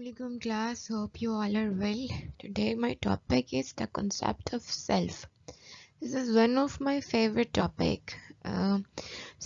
Assalamualaikum class, hope you all are well. Today my topic is the concept of self. This is one of my favorite topic.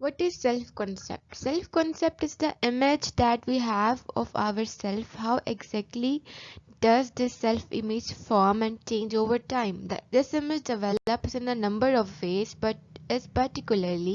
What is self-concept? Self-concept is the image that we have of ourselves. How exactly does this self-image form and change over time? This image develops in a number of ways, but is particularly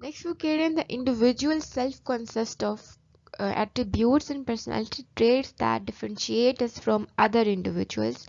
Next, we get in the individual self consists of attributes and personality traits that differentiate us from other individuals.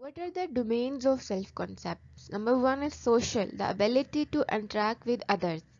What are the domains of self-concepts? Number one is social, the ability to interact with others.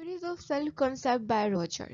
Theories of self-concept by Roger.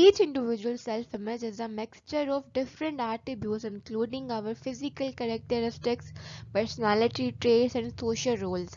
Each individual self-image is a mixture of different attributes including our physical characteristics, personality traits and social roles.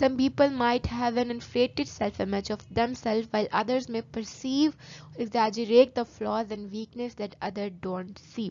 Some people might have an inflated self-image of themselves while others may perceive or exaggerate the flaws and weakness that others don't see.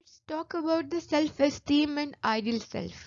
Let's talk about the self-esteem and ideal self.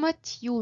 much you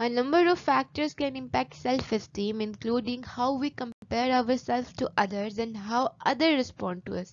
A number of factors can impact self-esteem, including how we compare ourselves to others and how others respond to us.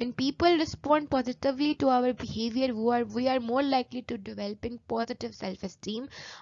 When people respond positively to our behavior, we are more likely to developing positive self-esteem.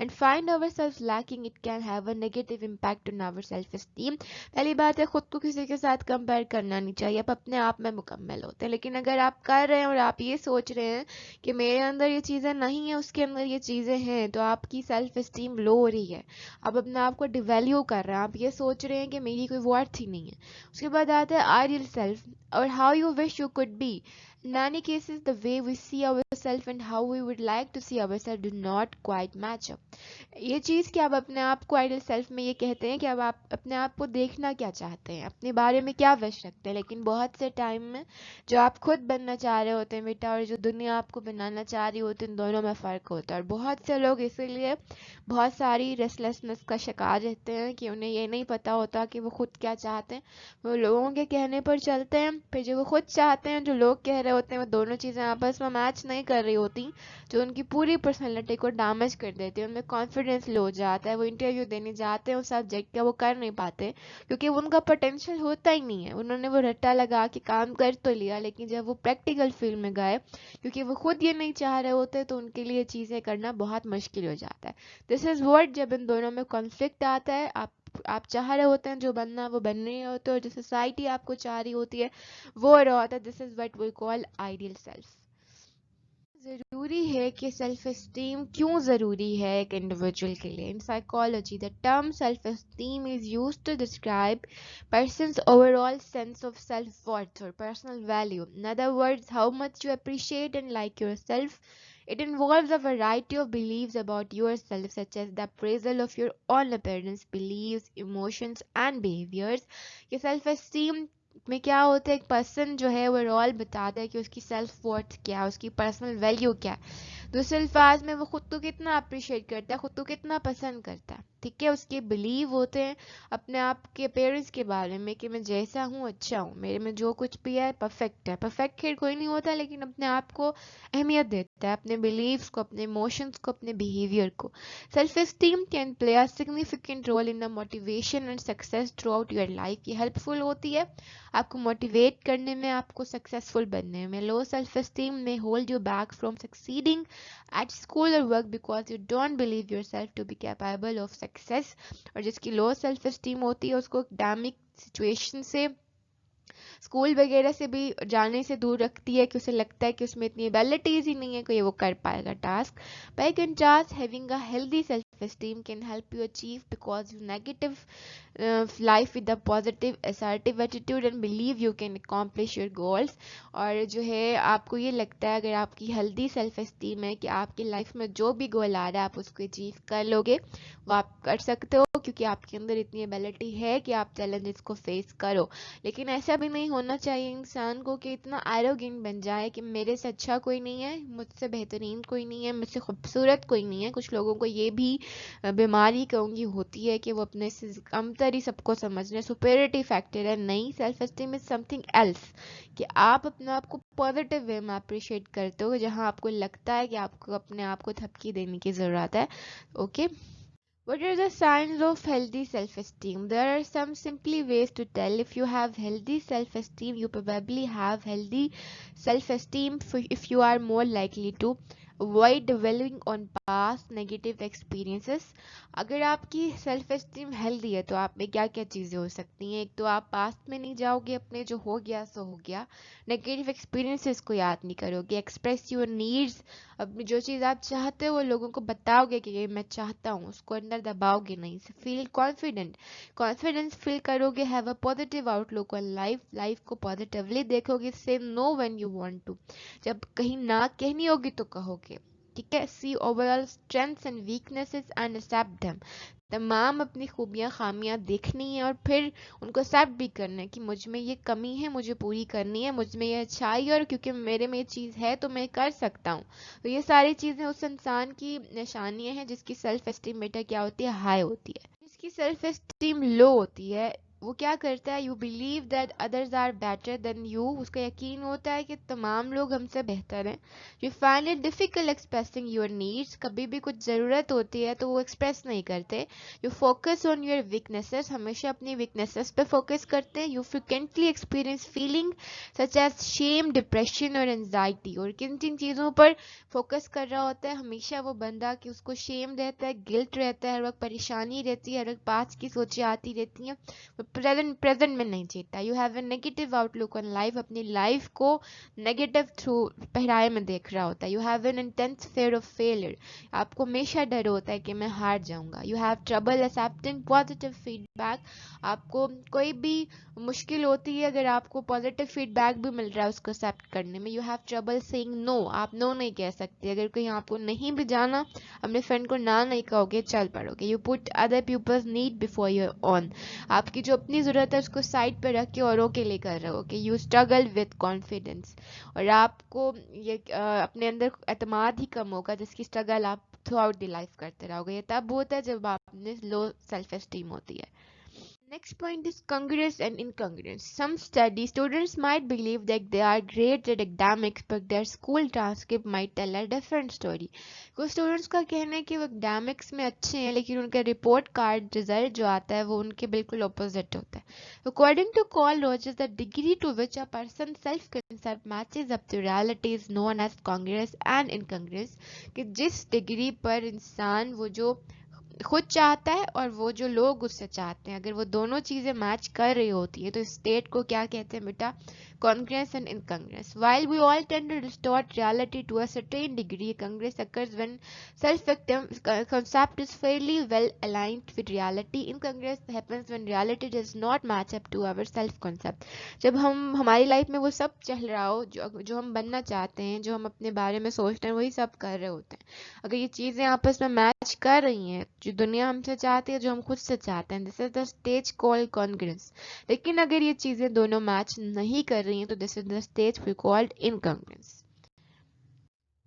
and find ourselves lacking, it can have a negative impact on our self-esteem. Esteem, پہلی بات ہے خود کو کسی کے ساتھ compare کرنا نہیں چاہیے. آپ اپنے آپ میں مکمل ہوتے ہیں. لیکن اگر آپ کر رہے ہیں اور آپ یہ سوچ رہے ہیں کہ میرے اندر یہ چیزیں نہیں ہیں، اس کے اندر یہ چیزیں ہیں، تو آپ کی سیلف اسٹیم لو ہو رہی ہے. آپ اپنے آپ کو ڈیویلیو کر رہے ہیں. آپ یہ سوچ رہے ہیں کہ میری کوئی ورتھ ہی نہیں ہے. اس کے بعد آتا ہے آئیڈیل سیلف اور how you wish you could be. In many cases, the way we see ourselves and how we would like to see ourselves do not quite match up. یہ چیز کہ آپ اپنے آپ کو آئیڈل سیلف میں یہ کہتے ہیں کہ اب آپ اپنے آپ کو دیکھنا کیا چاہتے ہیں، اپنے بارے میں کیا وش رکھتے ہیں. لیکن بہت سے ٹائم میں جو آپ خود بننا چاہ رہے ہوتے ہیں بیٹا اور جو دنیا آپ کو بنانا چاہ رہی ہوتی ہے، ان دونوں میں فرق ہوتا ہے. اور بہت سے لوگ اسی لیے بہت ساری ریسلیسنس کا شکار رہتے ہیں کہ انہیں یہ نہیں پتہ ہوتا کہ وہ خود کیا چاہتے ہیں. وہ لوگوں کے کہنے پر چلتے ہیں، پھر جو وہ خود چاہتے ہیں جو لوگ کہہ رہے ہوتے ہیں وہ دونوں چیزیں آپس میں میچ نہیں کر رہی ہوتی، جو ان کی پوری پرسنالٹی کو ڈیمیج کر دیتی ہے. ان میں کانفیڈنس لو ہو جاتا ہے. وہ انٹرویو دینے جاتے ہیں اس سبجیکٹ کا، وہ کر نہیں پاتے کیونکہ ان کا پوٹینشیل ہوتا ہی نہیں ہے. انہوں نے وہ رٹا لگا کے کام کر تو لیا، لیکن جب وہ پریکٹیکل فیلڈ میں گئے کیونکہ وہ خود یہ نہیں چاہ رہے ہوتے تو ان کے لیے چیزیں کرنا بہت مشکل ہو جاتا ہے. دس از ورڈ جب ان دونوں میں کانفلکٹ آتا ہے، آپ چاہ رہے ہوتے ہیں جو بننا وہ بن رہے ہوتے ہیں اور جو سوسائٹی آپ کو چاہ رہی ہوتی ہے وہ رہا ہوتا ہے. This is what we call ideal self. ضروری ہے کہ سیلف اسٹیم کیوں ضروری ہے ایک انڈیویجول کے لیے؟ In psychology the term self esteem is used to describe person's overall sense of self worth or personal value. In other words, how much you appreciate and like yourself. It involves a variety of beliefs about yourself, such as the appraisal of your own appearance, beliefs, emotions and behaviors. یہ self esteem میں کیا ہوتا ہے، ایک person جو ہے over all بتاتا ہے کہ اس کی سیلف ورتھ کیا ہے، اس کی پرسنل ویلیو کیا ہے. دوسرے الفاظ میں وہ خود کو کتنا اپریشیٹ کرتا ہے، خود کو کتنا پسند کرتا ہے. ٹھیک ہے، اس کے بلیو ہوتے ہیں اپنے آپ کے اپیئرنس کے بارے میں کہ میں جیسا ہوں اچھا ہوں، میرے میں جو کچھ بھی ہے پرفیکٹ ہے. پرفیکٹ خیر کوئی نہیں ہوتا، لیکن اپنے آپ کو اہمیت دیتا ہے، اپنے بلیفس کو، اپنے ایموشنس کو، اپنے بیہیویئر کو. Self esteem can play a significant role in motivation and success throughout your life. یہ ہیلپ فل ہوتی ہے آپ کو موٹیویٹ کرنے میں، آپ کو سکسیسفل بننے میں. Low self esteem may hold you back from succeeding at school اور work because you don't believe yourself to be capable of success. اور جس کی لو سیلف اسٹیم ہوتی ہے اس کو اکیڈیمک سچویشن سے، اسکول وغیرہ سے بھی جانے سے دور رکھتی ہے کہ اسے لگتا ہے کہ اس میں اتنی ایبلٹیز ہی نہیں ہے کہ وہ کر پائے گا task. By contrast having a healthy self esteem can help you achieve because you negative life with a positive assertive attitude and believe you can accomplish your goals. اور جو ہے آپ کو یہ لگتا ہے اگر آپ کی ہیلدی سیلف اسٹیم ہے کہ آپ کی لائف میں جو بھی گول آ رہا ہے آپ اس کو اچیو کر لو گے، وہ آپ کر سکتے ہو کیونکہ آپ کے اندر اتنی ایبلٹی ہے کہ آپ چیلنجز کو فیس کرو. لیکن ایسا بھی نہیں ہونا چاہیے انسان کو کہ اتنا ایروگینٹ بن جائے کہ میرے سے اچھا کوئی نہیں ہے، مجھ سے بہترین کوئی نہیں ہے، مجھ سے خوبصورت کوئی نہیں ہے. کچھ لوگوں کو یہ بھی بیماری کہوں گی ہوتی ہے کہ وہ اپنے سے کمتر ہی سب کو سمجھنے، سپیریٹی فیکٹر ہے. نہیں، self esteem is something else کہ آپ اپنے آپ کو پازیٹیو وے میں اپریشیٹ کرتے ہو جہاں آپ کو لگتا ہے کہ آپ کو اپنے آپ کو تھپکی دینے کی ضرورت ہے. Okay. What are the signs of healthy self-esteem? There are some simply ways to tell. If you have healthy self-esteem, you probably have healthy self-esteem if you are more likely to avoid dwelling on past negative experiences. اگر آپ کی self esteem healthy ہے تو آپ میں کیا کیا چیزیں ہو سکتی ہیں؟ ایک تو آپ پاسٹ میں نہیں جاؤ گے، اپنے جو ہو گیا سو ہو گیا، نیگیٹو ایکسپیرینسز کو یاد نہیں کرو گے. ایکسپریس یور نیڈس، اپنی جو چیز آپ چاہتے ہو وہ لوگوں کو بتاؤ گے کہ یہ میں چاہتا ہوں، اس کو اندر دباؤ گے نہیں. فیل کانفیڈنس فیل کرو گے. Have a positive outlook on life کو پازیٹیولی دیکھو گے. Say no when you want to, جب کہیں نہ کہنی ہوگی تو کہو گے. ٹھیک ہے. See overall strengths and weaknesses and accept them. تمام اپنی خوبیاں خامیاں دیکھنی ہیں اور پھر ان کو ایکسیپٹ بھی کرنا ہے کہ مجھ میں یہ کمی ہے، مجھے پوری کرنی ہے، مجھ میں یہ اچھائی ہے اور کیونکہ میرے میں یہ چیز ہے تو میں کر سکتا ہوں. تو یہ ساری چیزیں اس انسان کی نشانیاں ہیں جس کی سیلف اسٹیم بیٹا کیا ہوتی ہے، ہائی ہوتی ہے. جس کی سیلف اسٹیم لو ہوتی ہے وہ کیا کرتا ہے, you believe that others are better than you, اس کا یقین ہوتا ہے کہ تمام لوگ ہم سے بہتر ہیں. You find it difficult expressing your needs, کبھی بھی کچھ ضرورت ہوتی ہے تو وہ ایکسپریس نہیں کرتے. You focus on your weaknesses, ہمیشہ اپنی ویکنیسز پہ فوکس کرتے ہیں. You frequently experience feeling such as shame, depression اور انزائٹی, اور کن کن چیزوں پر فوکس کر رہا ہوتا ہے ہمیشہ وہ بندہ کہ اس کو شیم رہتا ہے, گلٹ رہتا ہے, ہر وقت پریشانی رہتی ہے, ہر وقت پاسٹ کی سوچیں آتی رہتی ہیں, پریزنٹ میں نہیں جیتا. You have a negative outlook on life, اپنی لائف کو نیگیٹو تھرو پہرائے میں دیکھ رہا ہوتا ہے. You have an intense fear of failure, آپ کو ہمیشہ ڈر ہوتا ہے کہ میں ہار جاؤں گا. You have trouble accepting positive feedback, آپ کو کوئی بھی مشکل ہوتی ہے اگر آپ کو پازیٹیو فیڈ بیک بھی مل رہا ہے اس کو ایکسیپٹ کرنے میں. یو ہیو ٹربل سیئنگ نو, آپ نو نہیں کہہ سکتے. اگر کہیں آپ کو نہیں بھی جانا, اپنے فرینڈ کو نہ نہیں کہو گے, چل پڑو گے. You put other peoples need before your own, آپ کی جو اپنی ضرورت ہے اس کو سائڈ پہ رکھ کے اوروں کے لیے کر رہے ہو کہ یو اسٹرگل وتھ کانفیڈینس, اور آپ کو یہ اپنے اندر اعتماد ہی کم ہوگا جس کی اسٹرگل آپ تھرو آؤٹ دی لائف کرتے رہو گے. یہ تب ہوتا ہے جب آپ میں لو سیلف اسٹیم ہوتی ہے. Next point is congruence and incongruence. Some study students might believe that they are great at academics, but their school transcript might tell a different story. کچھ اسٹوڈنٹس کا کہنا ہے کہ وہ اکیڈمکس میں اچھے ہیں لیکن ان کا رپورٹ کارڈ رزلٹ جو آتا ہے وہ ان کے بالکل اپوزٹ ہوتا ہے. According to Carl Rogers, the degree to which a person's self-concept matches up to reality is known as congruence and incongruence. کہ جس ڈگری پر انسان وہ جو خود چاہتا ہے اور وہ جو لوگ اس سے چاہتے ہیں, اگر وہ دونوں چیزیں میچ کر رہی ہوتی ہیں تو اسٹیٹ کو کیا کہتے ہیں بیٹا, congruence and incongruence. While we all tend to distort reality to a certain degree, congruence occurs when self-concept is fairly well aligned with reality. Incongruence happens when reality does not match up to our self-concept. جب ہماری life میں وہ سب چل رہا ہو جو ہم بننا چاہتے ہیں, جو ہم اپنے بارے میں سوچتے ہیں, وہی سب کر رہے ہوتے ہیں. اگر یہ چیزیں آپس میں میچ کر رہی ہیں, جو دنیا ہم سے چاہتی ہے, جو ہم خود سے چاہتے ہیں, دس is the stage called congruence. لیکن اگر یہ چیزیں دونوں میچ نہیں کر رہی ہیں تو this is the stage we called incongruence.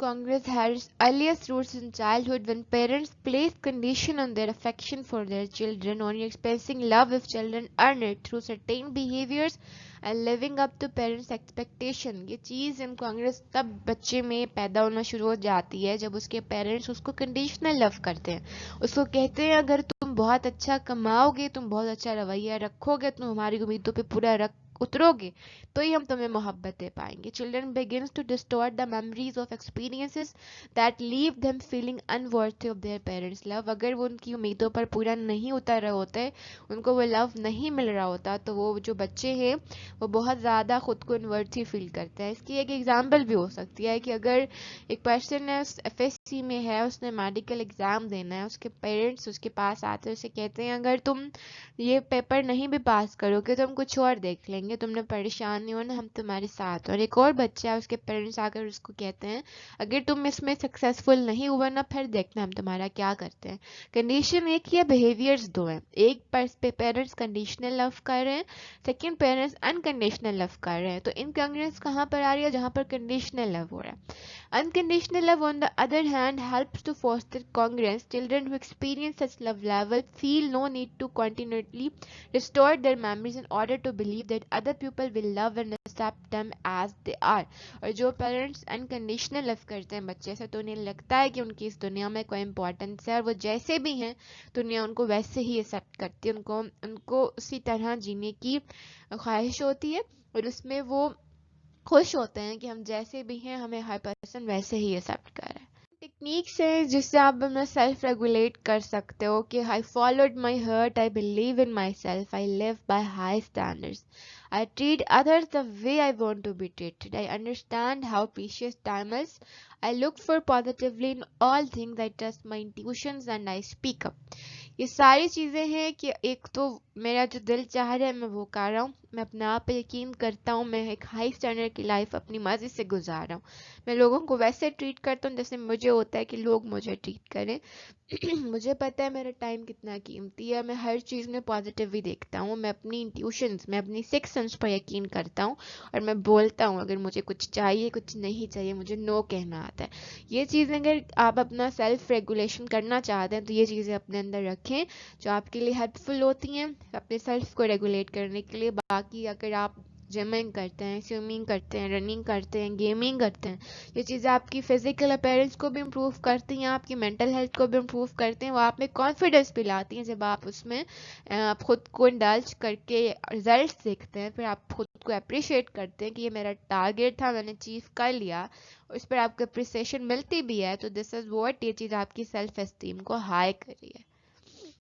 Congress had its earliest roots in childhood when parents placed condition on their affection for their children, only expressing love if children earn it through certain behaviors and living up to parents' expectation. یہ چیز ان کانگریس تب بچے میں پیدا ہونا شروع ہو جاتی ہے جب اس کے پیرنٹس اس کو کنڈیشنل لو کرتے ہیں, اس کو کہتے ہیں اگر تم بہت اچھا کماؤ گے, تم بہت اچھا رویہ رکھو گے, تم ہماری امیدوں پہ پورا اترو گے تو ہی ہم تمہیں محبت دے پائیں گے. Children begins to distort the memories of experiences that leave them feeling unworthy of their parents' love. اگر وہ ان کی امیدوں پر پورا نہیں اتر رہے ہوتے, ان کو وہ لو نہیں مل رہا ہوتا, تو وہ جو بچے ہیں وہ بہت زیادہ خود کو انورتھی فیل کرتے ہیں. اس کی ایک ایگزامپل بھی ہو سکتی ہے کہ اگر ایک پرسن ہے, ایف ایس سی میں ہے, اس نے میڈیکل ایگزام دینا ہے, اس کے پیرنٹس اس کے پاس آتے ہیں, اسے کہتے ہیں اگر تم یہ پیپر نہیں بھی پاس کرو گے تو ہم کچھ اور دیکھ لیں گے, تم نے پریشان نہیں ہونا, ہم تمہارے ساتھ. اور ایک اور بچہ ہے, اس کے پیرنٹس آ کر اس کو کہتے ہیں اگر تم اس میں سکسیزفل نہیں ہوا نا, پھر دیکھنا ہم تمہارا کیا کرتے ہیں. کنڈیشن ایک ہی ہے, بیہیویئرز دو ہیں. ایک پیرنٹس کنڈیشنل لو کر رہے ہیں, سیکنڈ پیرنٹس انکنڈیشنل لو کر رہے ہیں. تو انکنگرنس کہاں پر آ رہی ہے, جہاں پر کنڈیشنل لو ہو رہا ہے. Unconditional love, on the other hand, helps to foster congruence. Children who experience such love level feel no need to continually restore their memories in order to believe that other people will love and accept them as they are. اور جو parents unconditional لو کرتے ہیں بچے سے, تو انہیں لگتا ہے کہ ان کی اس دنیا میں کوئی امپورٹنس ہے, اور وہ جیسے بھی ہیں دنیا ان کو ویسے ہی ایکسیپٹ کرتی ہے, ان کو اسی طرح جینے کی خواہش ہوتی ہے, اور اس میں وہ خوش ہوتے ہیں کہ ہم جیسے بھی ہیں ہمیں ہر پرسن ویسے ہی ایکسیپٹ کرے. ٹیکنیکس ہیں جس سے آپ اپنا سیلف ریگولیٹ کر سکتے ہو کہ I followed my heart, I believe in myself, I live by high standards, I treat others the way I want to be treated, I understand how precious time is, I look for positively in all things, I trust my intuitions and I speak up. یہ ساری چیزیں ہیں کہ ایک تو میرا جو دل چاہ رہا ہے میں وہ کر رہا ہوں. میں اپنے آپ پہ یقین کرتا ہوں. میں ایک ہائی اسٹینڈرڈ کی لائف اپنی مرضی سے گزار رہا ہوں. میں لوگوں کو ویسے ٹریٹ کرتا ہوں جیسے مجھے ہوتا ہے کہ لوگ مجھے ٹریٹ کریں. مجھے پتہ ہے میرا ٹائم کتنا قیمتی ہے. میں ہر چیز میں پازیٹیو ہی دیکھتا ہوں. میں اپنی انٹیوشنز میں اپنی سکس سینس پر یقین کرتا ہوں اور میں بولتا ہوں اگر مجھے کچھ چاہیے کچھ نہیں چاہیے. مجھے نو کہنا آتا ہے. یہ چیزیں اگر آپ اپنا سیلف ریگولیشن کرنا چاہتے ہیں تو یہ چیزیں اپنے اندر رکھیں جو آپ کے لیے ہیلپ فل ہوتی ہیں اپنے سیلف کو ریگولیٹ کرنے کے لیے. باقی اگر آپ جمنگ کرتے ہیں, سوئمنگ کرتے ہیں, رننگ کرتے ہیں, گیمنگ کرتے ہیں, یہ چیزیں آپ کی فزیکل اپیرنس کو بھی امپروو کرتی ہیں, آپ کی مینٹل ہیلتھ کو بھی امپروو کرتے ہیں. وہ آپ میں کانفیڈنس بھی لاتی ہیں جب آپ اس میں آپ خود کو انڈلج کر کے ریزلٹس دیکھتے ہیں. پھر آپ خود کو اپریشیٹ کرتے ہیں کہ یہ میرا ٹارگیٹ تھا, میں نے اچیو کر لیا. اس پر آپ کو اپریسیشن ملتی بھی ہے. تو دس از واٹ, یہ چیز آپ کی سیلف اسٹیم کو ہائی کر رہی ہے.